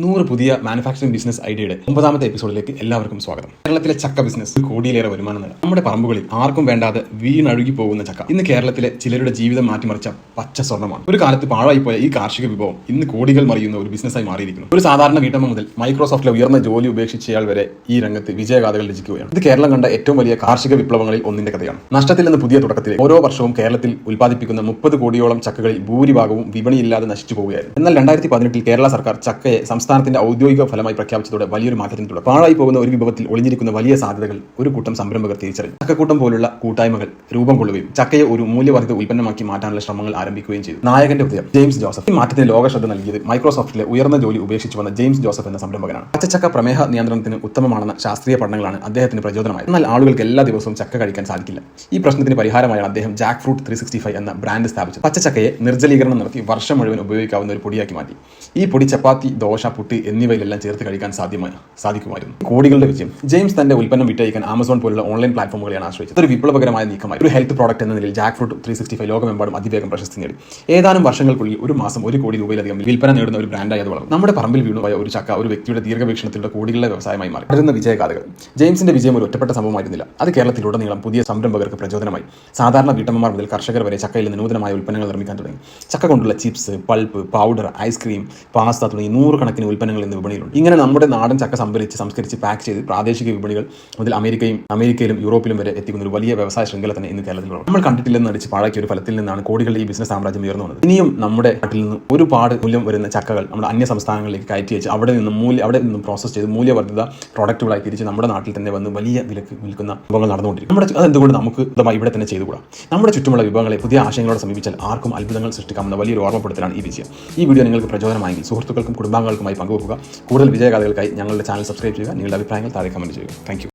100 പുതിയ manufacturing business ഐഡിയയുടെ 9ാമത്തെ എപ്പിസോഡിലേക്ക് എല്ലാവർക്കും സ്വാഗതം. കേരളത്തിലെ ചക്ക ബിസിനസ് കോടിയിലേറെ വരുമാനം നേടാം. നമ്മുടെ പറമ്പുകളിൽ ആർക്കും വേണ്ടാതെ വീണഴുകി പോകുന്ന ചക്ക ഇന്ന് കേരളത്തിലെ ചിലരുടെ ജീവിതം മാറ്റിമറിച്ച പച്ച സ്വർണ്ണമാണ്. ഒരു കാലത്ത് പാഴായി പോയ ഈ കാർഷിക വിഭവം ഇന്ന് കോടികൾ മറിയുന്ന ഒരു ബിസിനസ്സായി മാറിയിരിക്കുന്നു. ഒരു സാധാരണ വീട്ടമ്മ മുതൽ മൈക്രോസോഫ്റ്റിലെ ഉയർന്ന ജോലി ഉപേക്ഷിച്ചയാൾ വരെ ഈ രംഗത്ത് വിജയഗാഥകൾ രചിക്കുകയാണ്. ഇത് കേരളം കണ്ട ഏറ്റവും വലിയ കാർഷിക വിപ്ലവങ്ങളിൽ ഒന്നിന്റെ കഥയാണ്. നഷ്ടത്തിൽ നിന്ന് പുതിയ തുടക്കത്തിലേക്ക് ഓരോ വർഷവും കേരളത്തിൽ ഉൽപ്പാദിപ്പിക്കുന്ന 30 കോടിയോളം ചക്കകളിൽ ഭൂരിഭാഗവും വിപണിയില്ലാതെ നശിച്ചു പോവുകയായിരുന്നു. എന്നാൽ 2018 കേരള സർക്കാർ ചക്കയെ സംസ്ഥാനത്തിന്റെ ഔദ്യോഗിക ഫലമായി പ്രഖ്യാപിച്ചതോടെ വലിയൊരു മാറ്റത്തിന് തുടക്കം. പാഴായി പോകുന്ന ഒരു വിഭവത്തിൽ ഒളിഞ്ഞിരിക്കുന്ന വലിയ സാധ്യതകൾ ഒരു കൂട്ടം സംരംഭകർ തിരിച്ചറിഞ്ഞു. ചക്കക്കൂട്ടം പോലുള്ള കൂട്ടായ്മകൾ രൂപം കൊള്ളുകയും ചക്കയെ ഒരു മൂല്യവർദ്ധിത ഉൽപ്പന്നമാക്കി മാറ്റാനുള്ള ശ്രമങ്ങൾ ആരംഭിക്കുകയും ചെയ്തു. നായകന്റെ ഉദയം ജെയിംസ് ജോസഫ്. ഈ മാറ്റത്തിന് ലോക ശ്രദ്ധ നൽകിയത് മൈക്രോസോഫ്റ്റിലെ ഉയർന്ന ജോലി ഉപേക്ഷിച്ചു വന്ന ജെയിംസ് ജോസഫ് എന്ന സംരംഭകനാണ്. പച്ചച്ചക്ക പ്രമേഹ നിയന്ത്രണത്തിന് ഉത്തമമാണെന്ന ശാസ്ത്രീയ പഠനങ്ങളാണ് അദ്ദേഹത്തിന് പ്രചോദനമായത്. എന്നാൽ ആളുകൾക്ക് എല്ലാ ദിവസവും ചക്ക കഴിക്കാൻ സാധിക്കില്ല. ഈ പ്രശ്നത്തിന് പരിഹാരമായാണ് അദ്ദേഹം ജാക്ക് ഫ്രൂട്ട് 365 എന്ന ബ്രാൻഡ് സ്ഥാപിച്ചത്. പച്ചച്ചക്കയെ നിർജ്ജലീകരണം നടത്തി വർഷം മുഴുവൻ ഉപയോഗിക്കാവുന്ന ഒരു പൊടിയാക്കി മാറ്റി. ഈ പൊടി ചപ്പാത്തി, ദോശ, പുട്ട് എന്നിവയിലെല്ലാം ചേർത്ത് കഴിക്കാൻ സാധിക്കുമായിരുന്നു. കോടികളുടെ വിജയം. ജെയിംസ് തന്റെ ഉൽപ്പന്നം വിറ്റഴിക്കാൻ ആമസോൺ പോലുള്ള ഓൺലൈൻ പ്ലാറ്റ്ഫോമുകളെയാണ് ആശ്രയിച്ചത്. ഒരു വിപ്ലവകരമായ നീക്കമായി. ഒരു ഹെൽത്ത് പ്രോഡക്റ്റ് എന്ന നിലയിൽ ജാക്ക് ഫ്രൂട്ട് 365 ലോകമെമ്പാടും അതിവേഗം പ്രശസ്തി നേടി. ഏതാനും വർഷങ്ങൾക്കുള്ളിൽ ഒരു മാസം 1 കോടി രൂപയിലധികം വിൽപ്പന നേടുന്ന ഒരു ബ്രാൻഡായി അത് വളർന്നു. നമ്മുടെ പറമ്പിൽ വീണുപോയ ഒരു ചക്ക ഒരു വ്യക്തിയുടെ ദീർഘവീക്ഷണത്തിലുള്ള കോടികളുടെ വ്യവസായമായി മാറി. വരുന്ന വിജയഗാഥകൾ. ജെയിംസിന്റെ വിജയം ഒരു ഒറ്റപ്പെട്ട സംഭവമായിരുന്നില്ല. അത് കേരളത്തിലുടനീളം പുതിയ സംരംഭകർക്ക് പ്രചോദനമായി. സാധാരണ വീട്ടമ്മമാർ മുതൽ കർഷകർ വരെ ചക്കയിൽ നിന്ന് നൂതനമായ ഉൽപ്പന്നങ്ങൾ നിർമ്മിക്കാൻ തുടങ്ങി. ചക്ക കൊണ്ടുള്ള chips, pulp, powder, ice cream, pasta തുടങ്ങി 100 കണക്കിന് ഉൽപ്പന്നങ്ങൾ ഇന്ന് വിപണിയിലുണ്ട്. ഇങ്ങനെ നമ്മുടെ നാടൻ ചക്ക സംസ്കരിച്ച് പാക്ക് ചെയ്ത് പ്രാദേശിക വിപണികൾ മുതൽ അമേരിക്കയിലും യൂറോപ്പിലും വരെ എത്തിക്കുന്ന ഒരു വലിയ വ്യവസായ ശൃംഖല തന്നെ ഇന്ന് കേരളത്തിലുണ്ട്. നമ്മൾ കണ്ടിട്ടില്ലെന്ന് നടിച്ച് പാഴാക്കിയ ഒരു ഫലത്തിൽ നിന്നാണ് കോടികളുടെ ഈ ബിസിനസ് സാമ്രാജ്യം ഉയർന്നു വന്നത്. ഇനിയും നമ്മുടെ നാട്ടിൽ നിന്ന് ഒരുപാട് മൂല്യം വരുന്ന ചക്കകൾ നമ്മുടെ അന്യ സംസ്ഥാനങ്ങളിലേക്ക് കയറ്റി വെച്ച് അവിടെ നിന്നും പ്രോസസ് ചെയ്ത് മൂല്യവർദ്ധിത പ്രോഡക്റ്റുകളായി തിരിച്ച് നമ്മുടെ നാട്ടിൽ തന്നെ വന്ന് വലിയ വിലക്ക് വിൽക്കുന്ന വിഭവങ്ങൾ നടന്നുകൊണ്ടിരിക്കും. അതെന്തുകൊണ്ട് നമുക്ക് ഇവിടെ തന്നെ ചെയ്തുകൂടാ? നമ്മുടെ ചുറ്റുമുള്ള വിഭവങ്ങളെ പുതിയ ആശയങ്ങളോട് സമീപിച്ചാൽ ആർക്കും അത്ഭുതങ്ങൾ സൃഷ്ടിക്കാവുന്ന വലിയൊരു ഓർമ്മപ്പെടുത്തലാണ് ഈ വിജയം. ഈ വീഡിയോ നിങ്ങൾക്ക് പ്രചോദനമായെങ്കിൽ സുഹൃത്തുക്കൾക്കും കുടുംബാംഗങ്ങൾക്കുമായി പങ്കുവെക്കുക. കൂടുതൽ വിജയഗാഥകൾക്കായി ഞങ്ങളുടെ ചാനൽ സബ്സ്ക്രൈബ് ചെയ്യുക. നിങ്ങളുടെ അഭിപ്രായങ്ങൾ താഴെ കമന്റ് ചെയ്യുക. Thank you.